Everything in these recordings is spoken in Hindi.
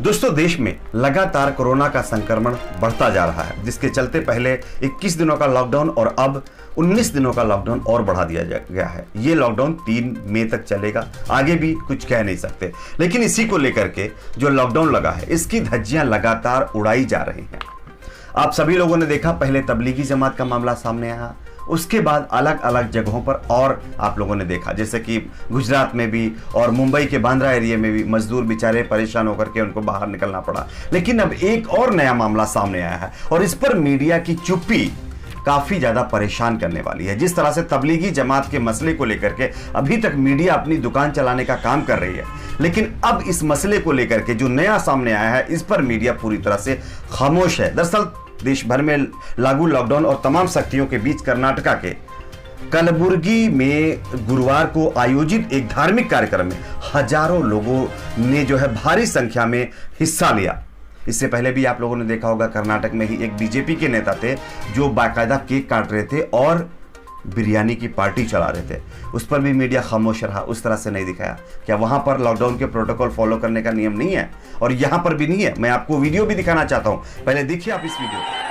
दोस्तों, देश में लगातार कोरोना का संक्रमण बढ़ता जा रहा है, जिसके चलते पहले 21 दिनों का लॉकडाउन और अब 19 दिनों का लॉकडाउन और बढ़ा दिया गया है। ये लॉकडाउन 3 मई तक चलेगा, आगे भी कुछ कह नहीं सकते। लेकिन इसी को लेकर के जो लॉकडाउन लगा है, इसकी धज्जियां लगातार उड़ाई जा रही हैं। आप सभी लोगों ने देखा, पहले तबलीगी जमात का मामला सामने आया, उसके बाद अलग अलग जगहों पर और आप लोगों ने देखा, जैसे कि गुजरात में भी और मुंबई के बांद्रा एरिया में भी मजदूर बेचारे परेशान होकर के उनको बाहर निकलना पड़ा। लेकिन अब एक और नया मामला सामने आया है और इस पर मीडिया की चुप्पी काफी ज्यादा परेशान करने वाली है। जिस तरह से तबलीगी जमात के मसले को लेकर के अभी तक मीडिया अपनी दुकान चलाने का काम कर रही है, लेकिन अब इस मसले को लेकर के जो नया सामने आया है, इस पर मीडिया पूरी तरह से खामोश है। दरअसल देश भर में लागू लॉकडाउन और तमाम सख्तियों के बीच कर्नाटका के कलबुर्गी में गुरुवार को आयोजित एक धार्मिक कार्यक्रम में हजारों लोगों ने भारी संख्या में हिस्सा लिया। इससे पहले भी आप लोगों ने देखा होगा, कर्नाटक में ही एक बीजेपी के नेता थे जो बाकायदा केक काट रहे थे और बिरयानी की पार्टी चला रहे थे। उस पर भी मीडिया खामोश रहा, उस तरह से नहीं दिखाया। क्या वहां पर लॉकडाउन के प्रोटोकॉल फॉलो करने का नियम नहीं है? और यहां पर भी नहीं है। मैं आपको वीडियो भी दिखाना चाहता हूं, पहले देखिए आप इस वीडियो को।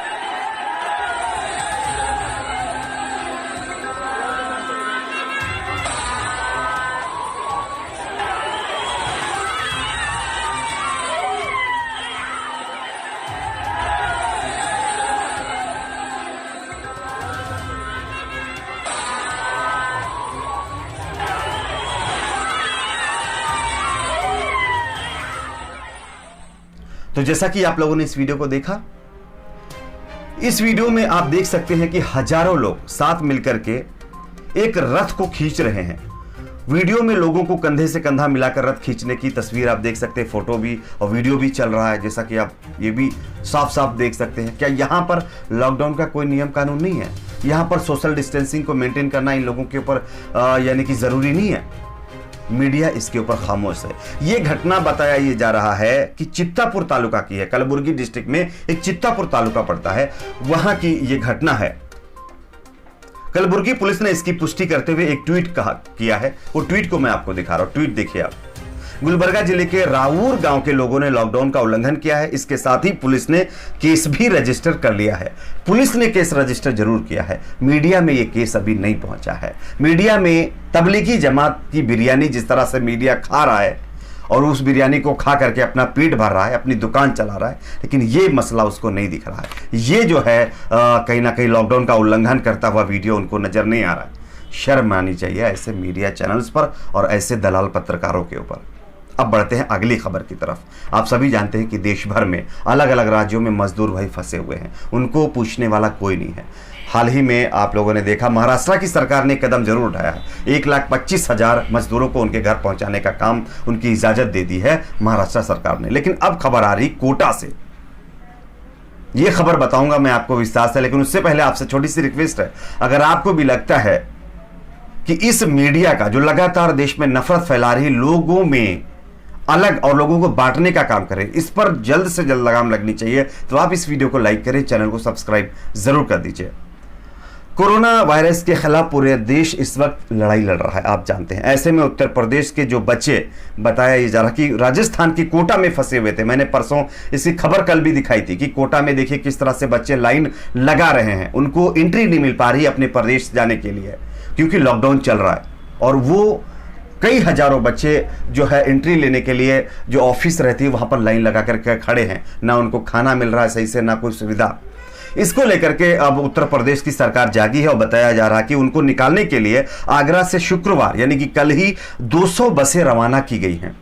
तो जैसा कि आप लोगों ने इस वीडियो को देखा, इस वीडियो में आप देख सकते हैं कि हजारों लोग साथ मिलकर के एक रथ को खींच रहे हैं। वीडियो में लोगों को कंधे से कंधा मिलाकर रथ खींचने की तस्वीर आप देख सकते हैं, फोटो भी और वीडियो भी चल रहा है, जैसा कि आप ये भी साफ साफ देख सकते हैं। क्या यहां पर लॉकडाउन का कोई नियम कानून नहीं है? यहां पर सोशल डिस्टेंसिंग को मेंटेन करना इन लोगों के ऊपर यानी कि जरूरी नहीं है? मीडिया इसके ऊपर खामोश है। यह घटना बताया ये जा रहा है कि चित्तापुर तालुका की है, कलबुर्गी डिस्ट्रिक्ट में एक चित्तापुर तालुका पड़ता है, वहां की यह घटना है। कलबुर्गी पुलिस ने इसकी पुष्टि करते हुए एक ट्वीट किया है। वो ट्वीट को मैं आपको दिखा रहा हूं, ट्वीट देखिए आप। गुलबर्गा जिले के रावूर गांव के लोगों ने लॉकडाउन का उल्लंघन किया है। इसके साथ ही पुलिस ने केस भी रजिस्टर कर लिया है। पुलिस ने केस रजिस्टर जरूर किया है, मीडिया में यह केस अभी नहीं पहुंचा है। मीडिया में तबलीगी जमात की बिरयानी जिस तरह से मीडिया खा रहा है और उस बिरयानी को खा करके अपना पेट भर रहा है, अपनी दुकान चला रहा है, लेकिन ये मसला उसको नहीं दिख रहा है। ये कहीं ना कहीं लॉकडाउन का उल्लंघन करता हुआ वीडियो उनको नजर नहीं आ रहा है। शर्म आनी चाहिए ऐसे मीडिया चैनल्स पर और ऐसे दलाल पत्रकारों के ऊपर। अब बढ़ते हैं अगली खबर की तरफ। आप सभी जानते हैं कि देश भर में अलग अलग राज्यों में मजदूर भाई फंसे हुए हैं, उनको पूछने वाला कोई नहीं है। हाल ही में आप लोगों ने देखा, महाराष्ट्र की सरकार ने कदम जरूर उठाया है। 1,25,000 मजदूरों को उनके घर पहुंचाने का काम उनकी इजाजत दे दी है महाराष्ट्र सरकार ने। लेकिन अब खबर आ रही कोटा से। यह खबर बताऊंगा मैं आपको विस्तार से, लेकिन उससे पहले आपसे छोटी सी रिक्वेस्ट है, अगर आपको भी लगता है कि इस मीडिया का जो लगातार देश में नफरत फैला रही, लोगों में अलग और लोगों को बांटने का काम करें, इस पर जल्द से जल्द लगाम लगनी चाहिए, तो आप इस वीडियो को लाइक करें, चैनल को सब्सक्राइब जरूर कर दीजिए। कोरोना वायरस के खिलाफ पूरे देश इस वक्त लड़ाई लड़ रहा है, आप जानते हैं। ऐसे में उत्तर प्रदेश के जो बच्चे, बताया जा रहा कि राजस्थान की कोटा में फंसे हुए थे। मैंने परसों इसकी खबर कल भी दिखाई थी कि कोटा में देखिए किस तरह से बच्चे लाइन लगा रहे हैं, उनको एंट्री नहीं मिल पा रही अपने प्रदेश जाने के लिए, क्योंकि लॉकडाउन चल रहा है। और वो कई हजारों बच्चे एंट्री लेने के लिए जो ऑफिस रहती है वहां पर लाइन लगा करके खड़े हैं, ना उनको खाना मिल रहा है सही से, ना कोई सुविधा। इसको लेकर के अब उत्तर प्रदेश की सरकार जागी है और बताया जा रहा है कि उनको निकालने के लिए आगरा से शुक्रवार यानी कि कल ही 200 बसें रवाना की गई हैं।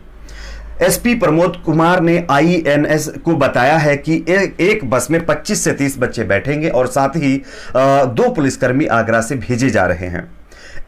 एसपी प्रमोद कुमार ने INS को बताया है कि एक बस में 25 से 30 बच्चे बैठेंगे और साथ ही 2 पुलिसकर्मी आगरा से भेजे जा रहे हैं।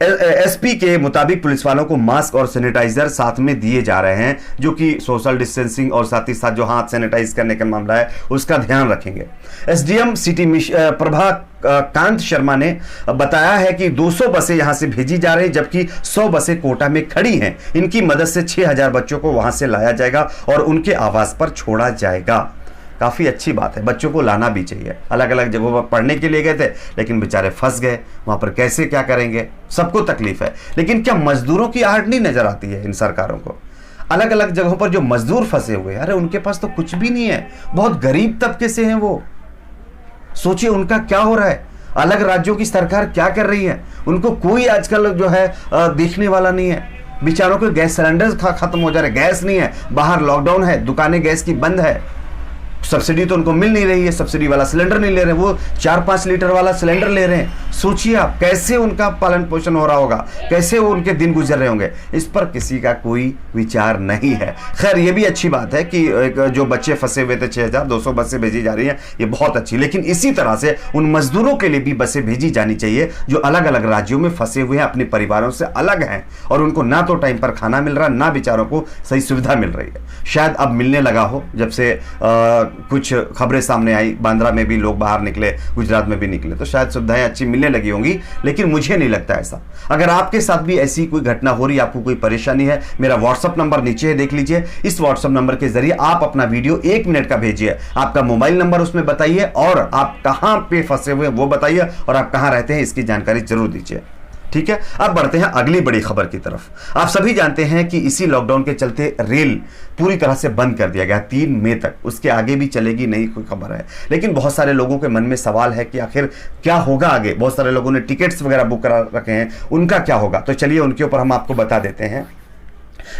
एसपी के मुताबिक पुलिस वालों को मास्क और सैनिटाइजर साथ में दिए जा रहे हैं, जो कि सोशल डिस्टेंसिंग और साथ ही साथ जो हाथ सैनिटाइज करने का मामला है उसका ध्यान रखेंगे। SDM सिटी प्रभा कांत शर्मा ने बताया है कि 200 बसें यहां से भेजी जा रही, जबकि 100 बसें कोटा में खड़ी हैं। इनकी मदद से 6,000 बच्चों को वहां से लाया जाएगा और उनके आवास पर छोड़ा जाएगा। काफ़ी अच्छी बात है, बच्चों को लाना भी चाहिए। अलग अलग जगहों पर पढ़ने के लिए गए थे, लेकिन बेचारे फंस गए, वहाँ पर कैसे क्या करेंगे, सबको तकलीफ है। लेकिन क्या मजदूरों की आहट नहीं नजर आती है इन सरकारों को? अलग अलग जगहों पर जो मजदूर फंसे हुए हैं, अरे उनके पास तो कुछ भी नहीं है, बहुत गरीब तबके से हैं वो। सोचिए उनका क्या हो रहा है, अलग राज्यों की सरकार क्या कर रही है, उनको कोई आजकल जो है देखने वाला नहीं है। बेचारों के गैस सिलेंडर खत्म हो जा रहे, गैस नहीं है, बाहर लॉकडाउन है, दुकानें गैस की बंद है, सब्सिडी तो उनको मिल नहीं रही है, सब्सिडी वाला सिलेंडर नहीं ले रहे, वो 4-5 लीटर वाला सिलेंडर ले रहे हैं। सोचिए आप कैसे उनका पालन पोषण हो रहा होगा, कैसे वो उनके दिन गुजर रहे होंगे, इस पर किसी का कोई विचार नहीं है। खैर ये भी अच्छी बात है कि जो बच्चे फंसे हुए थे 6200 बसें भेजी जा रही हैं, ये बहुत अच्छी, लेकिन इसी तरह से उन मजदूरों के लिए भी बसें भेजी जानी चाहिए जो अलग अलग राज्यों में फंसे हुए हैं, अपने परिवारों से अलग हैं और उनको ना तो टाइम पर खाना मिल रहा, ना बेचारों को सही सुविधा मिल रही है। शायद अब मिलने लगा हो, जब से कुछ खबरें सामने आई, बांद्रा में भी लोग बाहर निकले, गुजरात में भी निकले, तो शायद सुविधाएं अच्छी मिलने लगी होंगी, लेकिन मुझे नहीं लगता ऐसा। अगर आपके साथ भी ऐसी कोई घटना हो रही है, आपको कोई परेशानी है, मेरा व्हाट्सएप नंबर नीचे है, देख लीजिए। इस व्हाट्सएप नंबर के जरिए आप अपना वीडियो 1 मिनट का भेजिए, आपका मोबाइल नंबर उसमें बताइए और आप कहां पे फंसे हुए वो बताइए और आप कहां रहते हैं इसकी जानकारी जरूर दीजिए। ठीक है, अब बढ़ते हैं अगली बड़ी खबर की तरफ। आप सभी जानते हैं कि इसी लॉकडाउन के चलते रेल पूरी तरह से बंद कर दिया गया 3 मई तक, उसके आगे भी चलेगी नहीं कोई खबर है। लेकिन बहुत सारे लोगों के मन में सवाल है कि आखिर क्या होगा आगे। बहुत सारे लोगों ने टिकट्स वगैरह बुक करा रखे हैं, उनका क्या होगा, तो चलिए उनके ऊपर हम आपको बता देते हैं।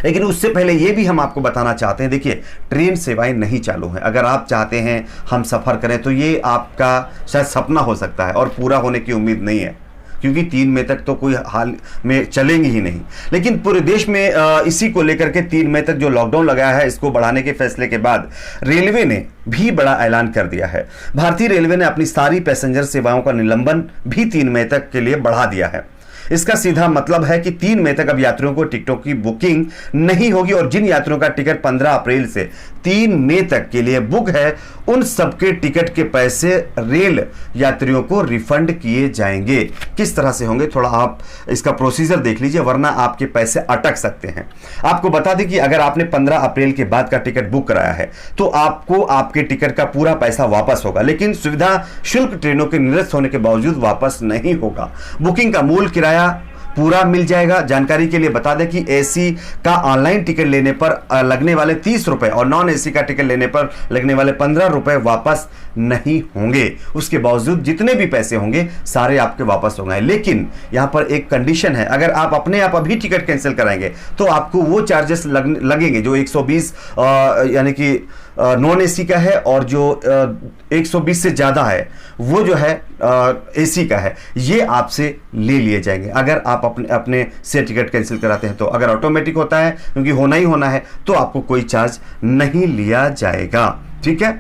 लेकिन उससे पहले ये भी हम आपको बताना चाहते हैं, देखिए ट्रेन सेवाएं नहीं चालू हैं। अगर आप चाहते हैं हम सफ़र करें तो ये आपका शायद सपना हो सकता है और पूरा होने की उम्मीद नहीं है, क्योंकि 3 मई तक तो कोई हाल में चलेंगी ही नहीं। लेकिन पूरे देश में इसी को लेकर के 3 मई तक जो लॉकडाउन लगाया है, इसको बढ़ाने के फैसले के बाद रेलवे ने भी बड़ा ऐलान कर दिया है। भारतीय रेलवे ने अपनी सारी पैसेंजर सेवाओं का निलंबन भी 3 मई तक के लिए बढ़ा दिया है। इसका सीधा मतलब है कि 3 मई तक अब यात्रियों को टिकटों की बुकिंग नहीं होगी और जिन यात्रियों का टिकट 15 अप्रैल से 3 मई तक के लिए बुक है, उन सबके टिकट के पैसे रेल यात्रियों को रिफंड किए जाएंगे। किस तरह से होंगे, थोड़ा आप इसका प्रोसीजर देख लीजिए, वरना आपके पैसे अटक सकते हैं। आपको बता दें कि अगर आपने 15 अप्रैल के बाद का टिकट बुक कराया है तो आपको आपके टिकट का पूरा पैसा वापस होगा, लेकिन सुविधा शुल्क ट्रेनों के निरस्त होने के बावजूद वापस नहीं होगा। बुकिंग का मूल किराया पूरा मिल जाएगा। जानकारी के लिए बता दें कि एसी का ऑनलाइन टिकट लेने पर लगने वाले 30 रुपए और नॉन एसी का टिकट लेने पर लगने वाले 15 रुपए वापस नहीं होंगे। उसके बावजूद जितने भी पैसे होंगे सारे आपके वापस होंगे। लेकिन यहां पर एक कंडीशन है, अगर आप अपने आप अभी टिकट कैंसिल कराएंगे तो आपको वो चार्जेस लगेंगे जो 120 यानी कि नॉन एसी का है और जो 120 से ज़्यादा है वो जो है एसी का है, ये आपसे ले लिए जाएंगे अगर आप अपने से टिकट कैंसिल कराते हैं। तो अगर ऑटोमेटिक होता है, क्योंकि होना ही होना है, तो आपको कोई चार्ज नहीं लिया जाएगा। ठीक है,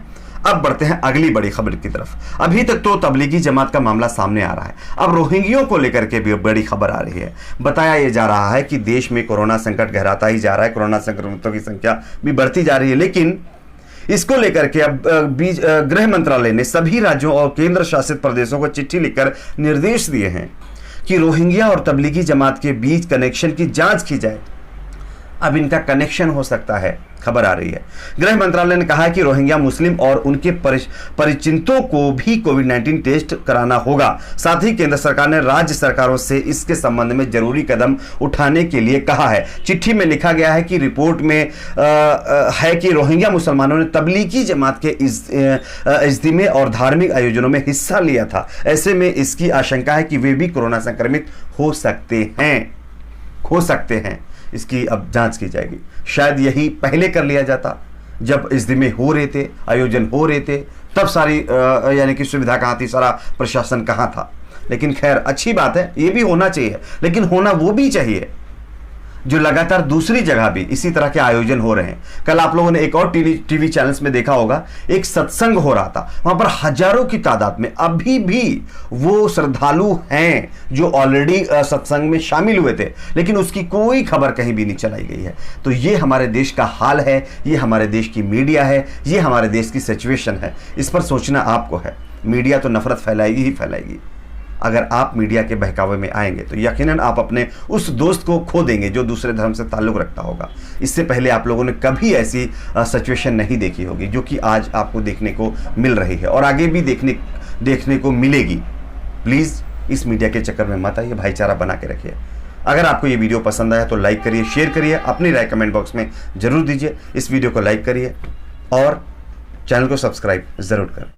अब बढ़ते हैं अगली बड़ी खबर की तरफ। अभी तक तो तबलीगी जमात का मामला सामने आ रहा है, अब रोहिंग्यों को लेकर के भी बड़ी खबर आ रही है। बताया यह जा रहा है कि देश में कोरोना संकट गहराता ही जा रहा है, कोरोना संक्रमितों की संख्या भी बढ़ती जा रही है। लेकिन इसको लेकर के अब गृह मंत्रालय ने सभी राज्यों और केंद्र शासित प्रदेशों को चिट्ठी लिखकर निर्देश दिए हैं कि रोहिंग्या और तबलीगी जमात के बीच कनेक्शन की जांच की जाए। अब इनका कनेक्शन हो सकता है, खबर आ रही है। गृह मंत्रालय ने कहा है कि रोहिंग्या मुस्लिम और उनके परिचितों को भी कोविड-19 टेस्ट कराना होगा। साथ ही केंद्र सरकार ने राज्य सरकारों से इसके संबंध में जरूरी कदम उठाने के लिए कहा है। चिट्ठी में लिखा गया है कि रिपोर्ट में है कि रोहिंग्या मुसलमानों ने तबलीगी जमात के इज्तिमा और धार्मिक आयोजनों में हिस्सा लिया था। ऐसे में इसकी आशंका है कि वे भी कोरोना संक्रमित हो सकते हैं। इसकी अब जांच की जाएगी। शायद यही पहले कर लिया जाता, जब इज्तिमे हो रहे थे, आयोजन हो रहे थे, तब सारी यानी कि सुविधा कहाँ थी, सारा प्रशासन कहाँ था। लेकिन खैर अच्छी बात है, ये भी होना चाहिए, लेकिन होना वो भी चाहिए जो लगातार दूसरी जगह भी इसी तरह के आयोजन हो रहे हैं। कल आप लोगों ने एक और टीवी चैनल्स में देखा होगा, एक सत्संग हो रहा था, वहां पर हजारों की तादाद में अभी भी वो श्रद्धालु हैं जो ऑलरेडी सत्संग में शामिल हुए थे, लेकिन उसकी कोई खबर कहीं भी नहीं चलाई गई है। तो ये हमारे देश का हाल है, ये हमारे देश की मीडिया है, ये हमारे देश की सिचुएशन है। इस पर सोचना आपको है। मीडिया तो नफरत फैलाएगी ही फैलाएगी। अगर आप मीडिया के बहकावे में आएंगे तो यकीनन आप अपने उस दोस्त को खो देंगे जो दूसरे धर्म से ताल्लुक़ रखता होगा। इससे पहले आप लोगों ने कभी ऐसी सिचुएशन नहीं देखी होगी जो कि आज आपको देखने को मिल रही है और आगे भी देखने को मिलेगी। प्लीज़ इस मीडिया के चक्कर में मत आइए, भाईचारा बना के रखिए। अगर आपको ये वीडियो पसंद आया तो लाइक करिए, शेयर करिए, अपनी राय कमेंट बॉक्स में जरूर दीजिए। इस वीडियो को लाइक करिए और चैनल को सब्सक्राइब जरूर करें।